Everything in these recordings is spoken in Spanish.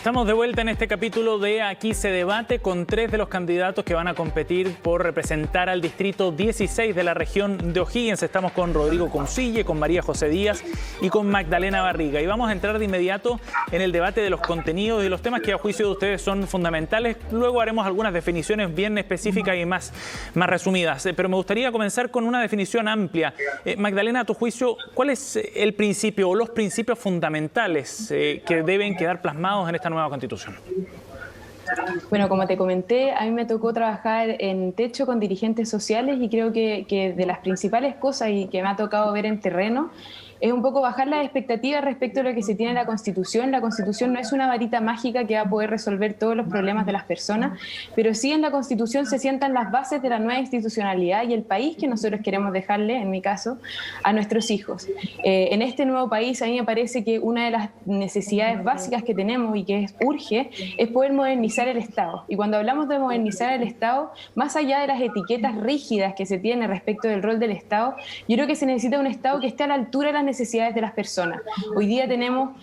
Estamos de vuelta en este capítulo de Aquí se debate con tres de los candidatos que van a competir por representar al distrito 16 de la región de O'Higgins. Estamos con Rodrigo Councille, con María José Díaz y con Magdalena Barriga. Y vamos a entrar de inmediato en el debate de los contenidos y los temas que a juicio de ustedes son fundamentales. Luego haremos algunas definiciones bien específicas y más resumidas. Pero me gustaría comenzar con una definición amplia. Magdalena, a tu juicio, ¿cuál es el principio o los principios fundamentales que deben quedar plasmados en esta nueva Constitución? Bueno, como te comenté, a mí me tocó trabajar en techo con dirigentes sociales y creo que de las principales cosas y que me ha tocado ver en terreno es un poco bajar las expectativas respecto a lo que se tiene en la Constitución. La Constitución no es una varita mágica que va a poder resolver todos los problemas de las personas, pero sí en la Constitución se sientan las bases de la nueva institucionalidad y el país que nosotros queremos dejarle, en mi caso, a nuestros hijos. En este nuevo país a mí me parece que una de las necesidades básicas que tenemos y que urge es poder modernizar el Estado. Y cuando hablamos de modernizar el Estado, más allá de las etiquetas rígidas que se tiene respecto del rol del Estado, yo creo que se necesita un Estado que esté a la altura de las necesidades de las personas. Hoy día tenemos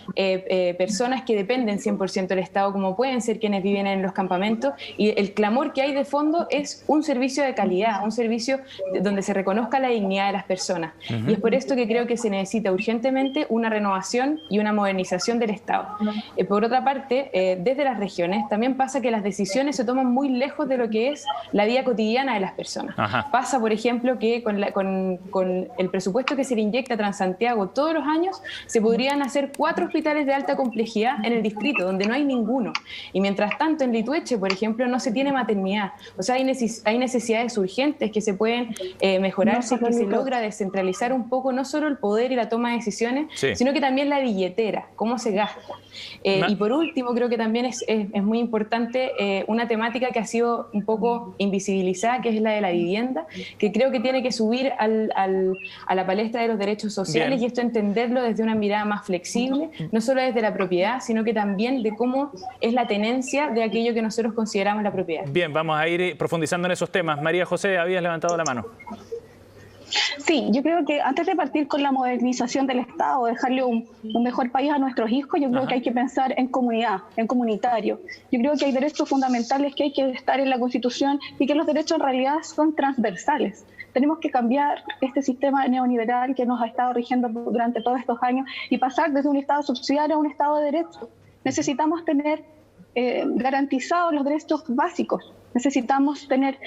personas que dependen 100% del Estado, como pueden ser quienes viven en los campamentos, y el clamor que hay de fondo es un servicio de calidad, un servicio donde se reconozca la dignidad de las personas. Y es por esto que creo que se necesita urgentemente una renovación y una modernización del Estado. Por otra parte, desde las regiones también pasa que las decisiones se toman muy lejos de lo que es la vida cotidiana de las personas. Pasa, por ejemplo, que con el presupuesto que se le inyecta a Transantiago todos los años, se podrían hacer 4 hospitales de alta complejidad en el distrito, donde no hay ninguno. Y mientras tanto, en Litueche, por ejemplo, no se tiene maternidad. O sea, hay necesidades urgentes que se pueden mejorar si es que se logra descentralizar un poco no solo el poder y la toma de decisiones, sino que también la billetera, cómo se gasta. Y por último, creo que también es muy importante una temática que ha sido un poco invisibilizada, que es la de la vivienda, que creo que tiene que subir a la palestra de los derechos sociales. Bien. Y esto entenderlo desde una mirada más flexible, no solo desde la propiedad, sino que también de cómo es la tenencia de aquello que nosotros consideramos la propiedad. Bien, vamos a ir profundizando en esos temas. María José, habías levantado la mano. Sí, yo creo que antes de partir con la modernización del Estado, dejarle un mejor país a nuestros hijos, yo creo que hay que pensar en comunidad, en comunitario. Yo creo que hay derechos fundamentales que hay que estar en la Constitución y que los derechos en realidad son transversales. Tenemos que cambiar este sistema neoliberal que nos ha estado rigiendo durante todos estos años y pasar desde un Estado subsidiario a un Estado de derecho. Necesitamos tener garantizados los derechos básicos. Necesitamos tener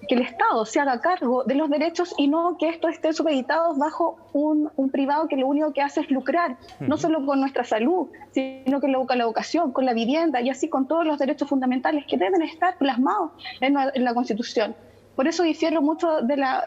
que el Estado se haga cargo de los derechos y no que esto esté supeditado bajo un privado que lo único que hace es lucrar, no solo con nuestra salud, sino que con la educación, con la vivienda y así con todos los derechos fundamentales que deben estar plasmados en la Constitución. Por eso difiero mucho de la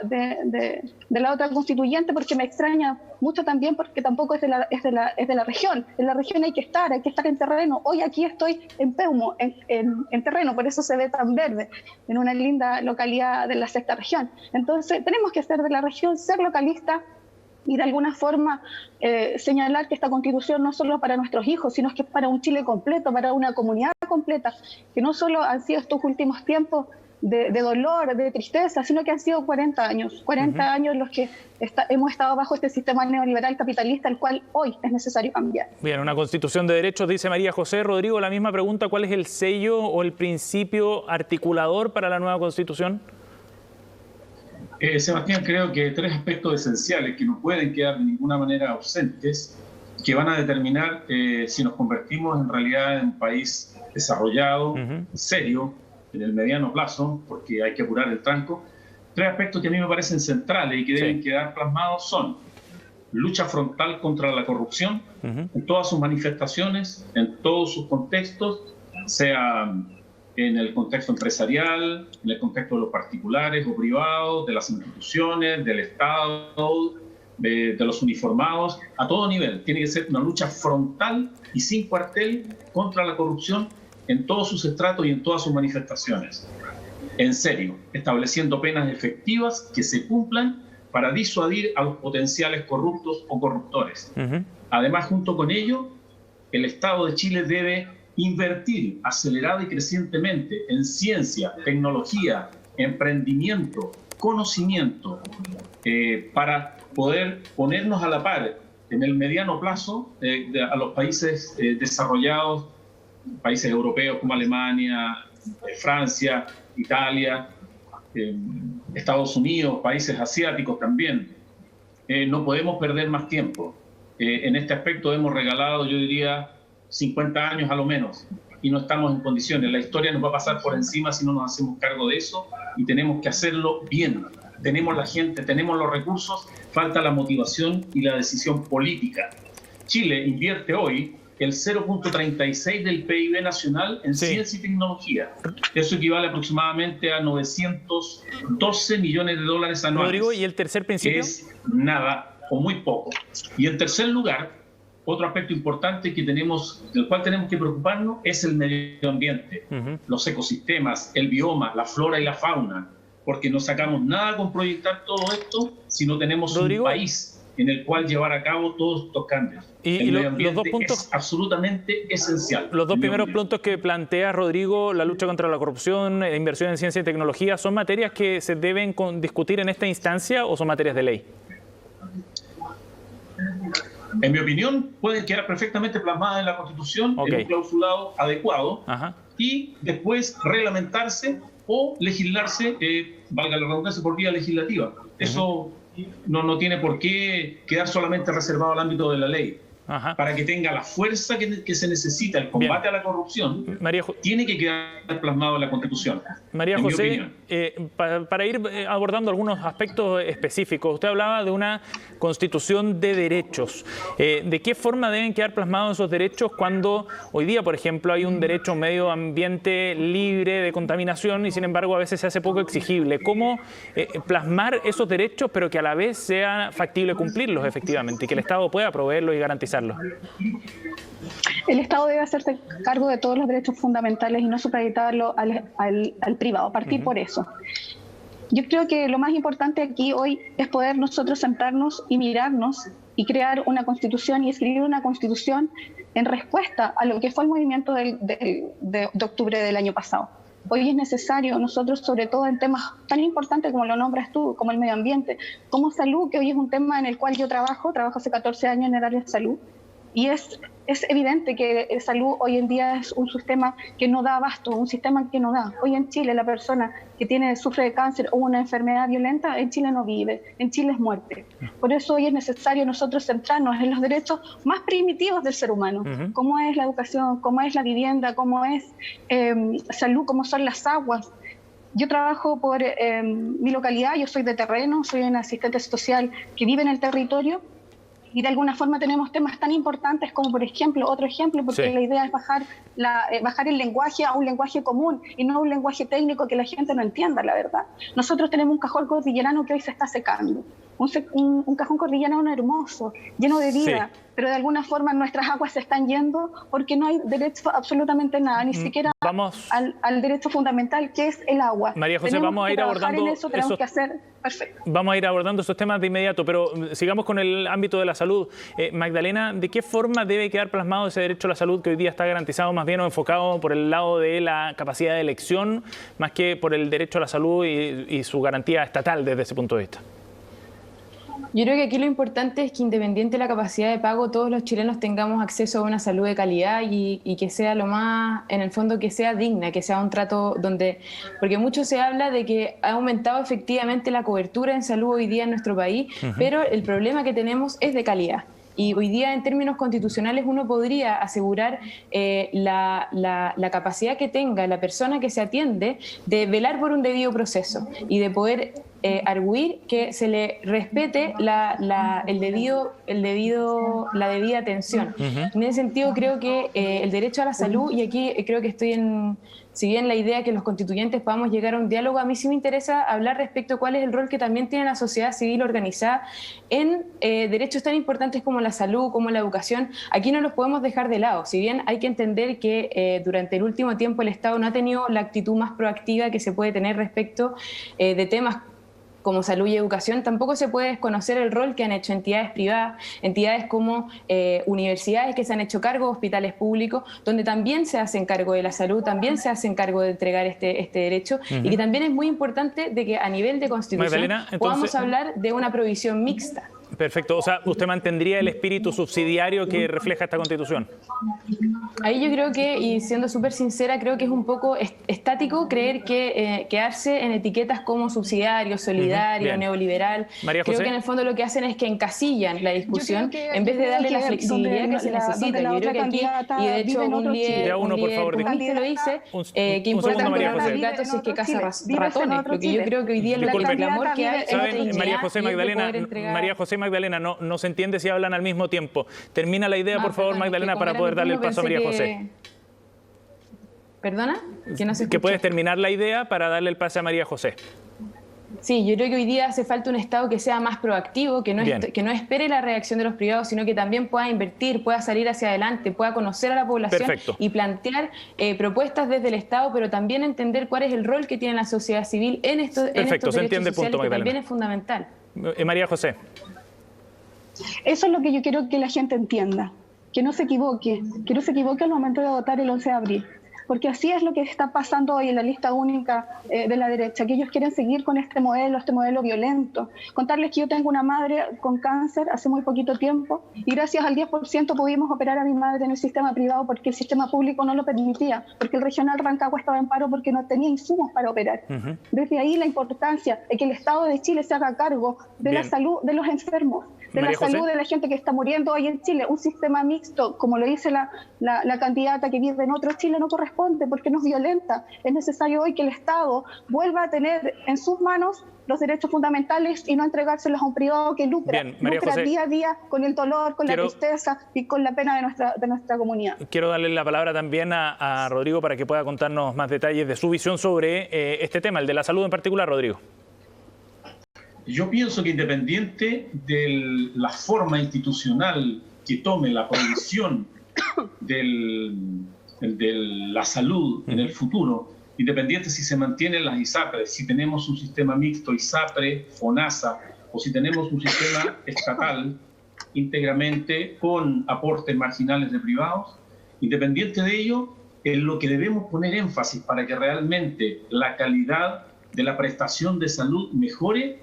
otra constituyente, porque me extraña mucho también, porque tampoco es de la región. En la región hay que estar en terreno. Hoy aquí estoy en Peumo, en terreno, por eso se ve tan verde, en una linda localidad de la sexta región. Entonces tenemos que ser de la región, ser localistas y de alguna forma señalar que esta Constitución no solo para nuestros hijos, sino que es para un Chile completo, para una comunidad completa, que no solo han sido estos últimos tiempos de dolor, de tristeza, sino que han sido 40 años los que hemos estado bajo este sistema neoliberal capitalista, el cual hoy es necesario cambiar. Bien, una constitución de derechos, dice María José. Rodrigo, la misma pregunta, ¿cuál es el sello o el principio articulador para la nueva constitución? Sebastián, creo que 3 aspectos esenciales que no pueden quedar de ninguna manera ausentes, que van a determinar si nos convertimos en realidad en un país desarrollado, serio, en el mediano plazo, porque hay que apurar el tranco. 3 aspectos que a mí me parecen centrales y que deben quedar plasmados son lucha frontal contra la corrupción en todas sus manifestaciones, en todos sus contextos, sea en el contexto empresarial, en el contexto de los particulares o privados, de las instituciones, del Estado, de los uniformados, a todo nivel. Tiene que ser una lucha frontal y sin cuartel contra la corrupción en todos sus estratos y en todas sus manifestaciones. En serio, estableciendo penas efectivas que se cumplan para disuadir a los potenciales corruptos o corruptores. Además, junto con ello, el Estado de Chile debe invertir acelerada y crecientemente en ciencia, tecnología, emprendimiento, conocimiento, para poder ponernos a la par en el mediano plazo a los países desarrollados países europeos como Alemania, Francia, Italia, Estados Unidos, países asiáticos también. No podemos perder más tiempo. En este aspecto hemos regalado, yo diría, 50 años a lo menos, y no estamos en condiciones. La historia nos va a pasar por encima si no nos hacemos cargo de eso, y tenemos que hacerlo bien. Tenemos la gente, tenemos los recursos, falta la motivación y la decisión política. Chile invierte hoy el 0.36 del PIB nacional en ciencia y tecnología. Eso equivale aproximadamente a 912 millones de dólares anuales. Rodrigo, ¿y el tercer principio? Es nada o muy poco. Y en tercer lugar, otro aspecto importante del cual tenemos que preocuparnos es el medio ambiente, los ecosistemas, el bioma, la flora y la fauna, porque no sacamos nada con proyectar todo esto si no tenemos un país en el cual llevar a cabo todos estos cambios. El medio ambiente los dos puntos, es absolutamente esencial. Los dos primeros puntos que plantea Rodrigo, la lucha contra la corrupción, la inversión en ciencia y tecnología, ¿son materias que se deben discutir en esta instancia o son materias de ley? En mi opinión, pueden quedar perfectamente plasmadas en la Constitución, en un clausulado adecuado, y después reglamentarse o legislarse, valga la redundancia, por vía legislativa. Eso no tiene por qué quedar solamente reservado al ámbito de la ley. Para que tenga la fuerza que se necesita el combate a la corrupción, tiene que quedar plasmado en la Constitución. María José, para ir abordando algunos aspectos específicos, usted hablaba de una constitución de derechos. ¿De qué forma deben quedar plasmados esos derechos cuando hoy día, por ejemplo, hay un derecho a un medio ambiente libre de contaminación y sin embargo a veces se hace poco exigible? ¿Cómo plasmar esos derechos pero que a la vez sea factible cumplirlos efectivamente y que el Estado pueda proveerlos y garantizarlos? El Estado debe hacerse cargo de todos los derechos fundamentales y no supeditarlo al privado, partir por eso. Yo creo que lo más importante aquí hoy es poder nosotros sentarnos y mirarnos y crear una constitución y escribir una constitución en respuesta a lo que fue el movimiento de octubre del año pasado. Hoy es necesario nosotros, sobre todo en temas tan importantes como lo nombras tú, como el medio ambiente, como salud, que hoy es un tema en el cual yo trabajo hace 14 años en el área de salud, y es evidente que salud hoy en día es un sistema que no da abasto, un sistema que no da. Hoy en Chile la persona que sufre de cáncer o una enfermedad violenta, en Chile no vive, en Chile es muerte. Por eso hoy es necesario nosotros centrarnos en los derechos más primitivos del ser humano, como es la educación, como es la vivienda, como es salud, como son las aguas. Yo trabajo por mi localidad, yo soy de terreno, soy una asistente social que vive en el territorio, y de alguna forma tenemos temas tan importantes como, por ejemplo, otro ejemplo, porque la idea es bajar el lenguaje a un lenguaje común y no a un lenguaje técnico que la gente no entienda, la verdad. Nosotros tenemos un cajón cordillerano que hoy se está secando, un cajón cordillerano hermoso, lleno de vida, pero de alguna forma nuestras aguas se están yendo porque no hay derecho a absolutamente nada, ni siquiera al derecho fundamental que es el agua. María José, vamos a ir abordando Vamos a ir abordando esos temas de inmediato, pero sigamos con el ámbito de la salud. Magdalena, ¿de qué forma debe quedar plasmado ese derecho a la salud que hoy día está garantizado más bien o enfocado por el lado de la capacidad de elección, más que por el derecho a la salud y su garantía estatal desde ese punto de vista? Yo creo que aquí lo importante es que independiente de la capacidad de pago, todos los chilenos tengamos acceso a una salud de calidad y que sea lo más, en el fondo, que sea digna, que sea un trato donde, porque mucho se habla de que ha aumentado efectivamente la cobertura en salud hoy día en nuestro país, pero el problema que tenemos es de calidad. Y hoy día, en términos constitucionales, uno podría asegurar la capacidad que tenga la persona que se atiende de velar por un debido proceso y de poder arguir que se le respete la debida atención. En ese sentido, creo que el derecho a la salud, y aquí creo que si bien la idea de que los constituyentes podamos llegar a un diálogo, a mí sí me interesa hablar respecto a cuál es el rol que también tiene la sociedad civil organizada en derechos tan importantes como la salud, como la educación. Aquí no los podemos dejar de lado. Si bien hay que entender que durante el último tiempo el Estado no ha tenido la actitud más proactiva que se puede tener respecto de temas como salud y educación, tampoco se puede desconocer el rol que han hecho entidades privadas, entidades como universidades que se han hecho cargo, hospitales públicos, donde también se hacen cargo de la salud, también se hacen cargo de entregar este derecho, y que también es muy importante de que a nivel de Constitución podamos hablar de una provisión mixta. Perfecto. O sea, ¿usted mantendría el espíritu subsidiario que refleja esta Constitución? Ahí yo creo que, y siendo súper sincera, creo que es un poco estático creer que quedarse en etiquetas como subsidiario, solidario, neoliberal. María José. Creo que en el fondo lo que hacen es que encasillan la discusión en vez de darle la flexibilidad que se necesita. Yo creo que aquí, y de hecho un líder comunista lo dice, que importa con los candidatos es que caza ratones. Lo que yo creo que hoy día el clamor que hay es María José Magdalena, no se entiende si hablan al mismo tiempo. Termina la idea, por favor, Magdalena, para poder darle el paso a María José. ¿Perdona? Que no se escucha. Que puedes terminar la idea para darle el pase a María José. Sí, yo creo que hoy día hace falta un Estado que sea más proactivo, que no espere la reacción de los privados, sino que también pueda invertir, pueda salir hacia adelante, pueda conocer a la población. Perfecto. Y plantear propuestas desde el Estado, pero también entender cuál es el rol que tiene la sociedad civil en estos derechos sociales, que también es fundamental. María José. Eso es lo que yo quiero que la gente entienda, que no se equivoque al momento de votar el 11 de abril. Porque así es lo que está pasando hoy en la lista única de la derecha, que ellos quieren seguir con este modelo violento. Contarles que yo tengo una madre con cáncer hace muy poquito tiempo y gracias al 10% pudimos operar a mi madre en el sistema privado porque el sistema público no lo permitía, porque el regional Rancagua estaba en paro porque no tenía insumos para operar. Desde ahí la importancia de que el Estado de Chile se haga cargo de la salud de los enfermos, de la salud de la gente que está muriendo hoy en Chile. Un sistema mixto, como lo dice la candidata que vive en otro Chile, no corresponde porque nos violenta. Es necesario hoy que el Estado vuelva a tener en sus manos los derechos fundamentales y no entregárselos a un privado que lucra día a día con el dolor, con la tristeza y con la pena de nuestra comunidad. Quiero darle la palabra también a Rodrigo para que pueda contarnos más detalles de su visión sobre este tema, el de la salud en particular, Rodrigo. Yo pienso que independiente de la forma institucional que tome la provisión de la salud en el futuro, independiente si se mantienen las ISAPRES, si tenemos un sistema mixto ISAPRE, FONASA, o si tenemos un sistema estatal íntegramente con aportes marginales de privados, independiente de ello, en lo que debemos poner énfasis para que realmente la calidad de la prestación de salud mejore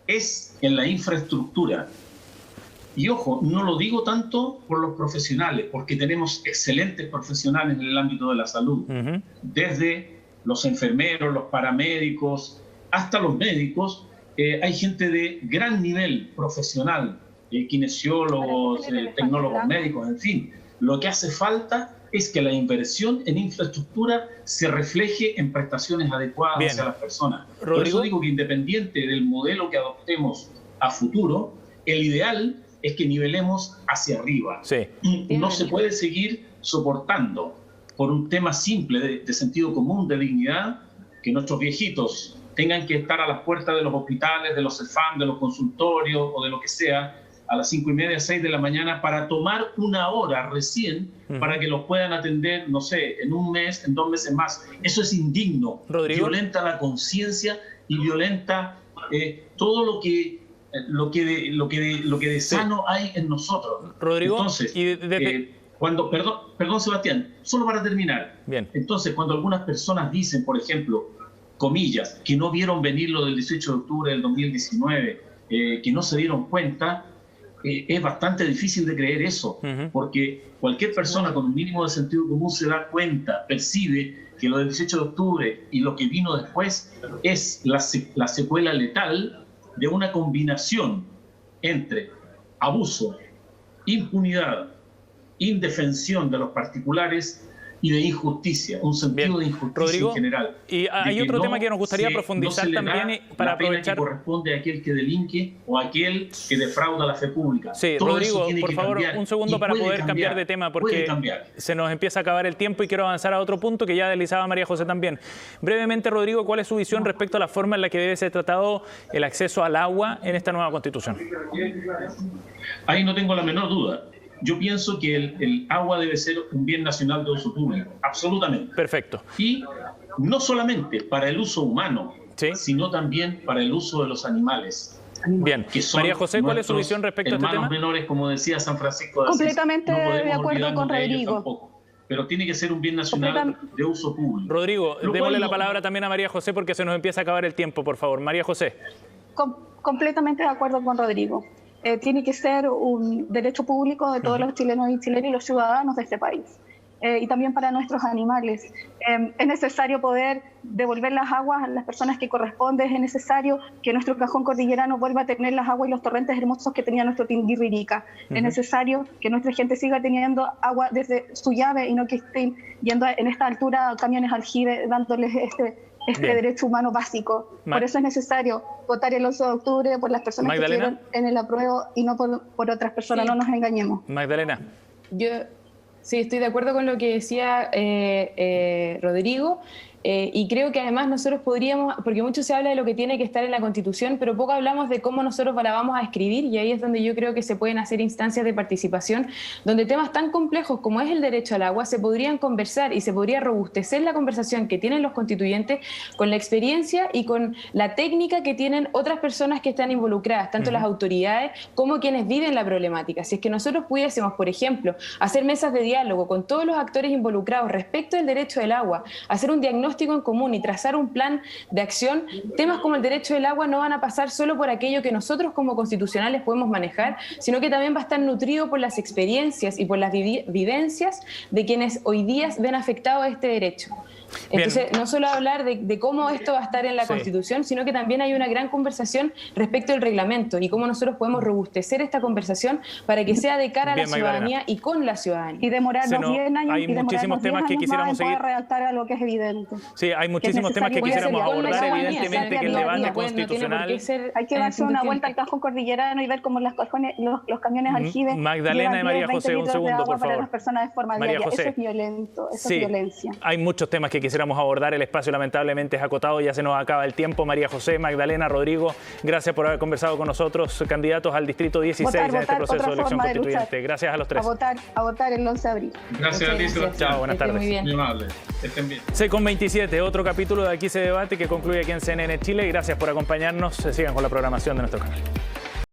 es en la infraestructura. Y ojo, no lo digo tanto por los profesionales, porque tenemos excelentes profesionales en el ámbito de la salud, desde los enfermeros, los paramédicos, hasta los médicos. Hay gente de gran nivel profesional, kinesiólogos, tecnólogos médicos, en fin. Lo que hace falta es que la inversión en infraestructura se refleje en prestaciones adecuadas hacia las personas. Rodrigo. Por eso digo que independiente del modelo que adoptemos a futuro, el ideal es que nivelemos hacia arriba. Sí. No se puede seguir soportando por un tema simple de sentido común, de dignidad, que nuestros viejitos tengan que estar a las puertas de los hospitales, de los CEFAM, de los consultorios o de lo que sea, a las 5:30, 6 de la mañana para tomar una hora recién para que los puedan atender, no sé, en un mes, en 2 meses más. Eso es indigno. Rodrigo. Violenta la conciencia y violenta todo lo que de sano hay en nosotros. Rodrigo, entonces, perdón Sebastián, solo para terminar. Bien. Entonces, cuando algunas personas dicen, por ejemplo, comillas, que no vieron venir lo del 18 de octubre del 2019, que no se dieron cuenta, es bastante difícil de creer eso, porque cualquier persona con un mínimo de sentido común se da cuenta, percibe que lo del 18 de octubre y lo que vino después es la secuela letal de una combinación entre abuso, impunidad, indefensión de los particulares y de injusticia, un sentido de injusticia, Rodrigo, en general. Y hay otro tema que nos gustaría profundizar también para aprovechar. Que corresponde a aquel que delinque o a aquel que defrauda la fe pública. Sí, todo Rodrigo, por favor, un segundo para poder cambiar de tema, porque se nos empieza a acabar el tiempo y quiero avanzar a otro punto que ya deslizaba María José también. Brevemente, Rodrigo, ¿cuál es su visión respecto a la forma en la que debe ser tratado el acceso al agua en esta nueva Constitución? Ahí no tengo la menor duda. Yo pienso que el agua debe ser un bien nacional de uso público, absolutamente. Perfecto. Y no solamente para el uso humano, sino también para el uso de los animales. Bien. María José, ¿cuál es su visión respecto a este tema? Hermanos menores, como decía San Francisco de Asís. Completamente de acuerdo con Rodrigo. Pero tiene que ser un bien nacional de uso público. Rodrigo, démosle la palabra también a María José porque se nos empieza a acabar el tiempo, por favor. María José. Completamente de acuerdo con Rodrigo. tiene que ser un derecho público de todos los chilenos y chilenas y los ciudadanos de este país. Y también para nuestros animales. Es necesario poder devolver las aguas a las personas que corresponden, es necesario que nuestro cajón cordillerano vuelva a tener las aguas y los torrentes hermosos que tenía nuestro Tinguiririca. Es necesario que nuestra gente siga teniendo agua desde su llave y no que estén yendo en esta altura camiones aljibe dándoles este derecho humano básico. Por eso es necesario votar el 11 de octubre por las personas que estuvieron en el apruebo y no por otras personas, no nos engañemos. Magdalena. Sí, estoy de acuerdo con lo que decía Rodrigo. Y creo que además nosotros podríamos, porque mucho se habla de lo que tiene que estar en la Constitución, pero poco hablamos de cómo nosotros la vamos a escribir, y ahí es donde yo creo que se pueden hacer instancias de participación, donde temas tan complejos como es el derecho al agua se podrían conversar y se podría robustecer la conversación que tienen los constituyentes con la experiencia y con la técnica que tienen otras personas que están involucradas, tanto las autoridades como quienes viven la problemática. Si es que nosotros pudiésemos, por ejemplo, hacer mesas de diálogo con todos los actores involucrados respecto del derecho del agua, hacer un diagnóstico en común y trazar un plan de acción, temas como el derecho del agua no van a pasar solo por aquello que nosotros como constitucionales podemos manejar, sino que también va a estar nutrido por las experiencias y por las vivencias de quienes hoy día ven afectado a este derecho. Entonces, no solo hablar de cómo esto va a estar en la Constitución, sino que también hay una gran conversación respecto al reglamento y cómo nosotros podemos robustecer esta conversación para que sea de cara a la ciudadanía y con la ciudadanía. Y demorarnos 10 años. Hay muchísimos temas que quisiéramos seguir. Redactar a lo que es evidente. Sí, hay muchísimos temas que quisiéramos abordar, evidentemente que el debate constitucional... Hay que darse una vuelta al cajón cordillerano y ver cómo los camiones aljibe. Magdalena y María José, un segundo, por favor. Las personas de forma María diaria. José. Eso es violento, eso es violencia. Hay muchos temas que quisiéramos abordar, el espacio lamentablemente es acotado, ya se nos acaba el tiempo. María José, Magdalena, Rodrigo, gracias por haber conversado con nosotros, candidatos al Distrito 16 de este proceso de elección constituyente. Gracias a los tres. A votar el 11 de abril. Gracias a ti, Sebastián. Chao, buenas tardes. Muy amable. Estén bien. 6:27, otro capítulo de Aquí se debate que concluye aquí en CNN Chile. Gracias por acompañarnos. Sigan con la programación de nuestro canal.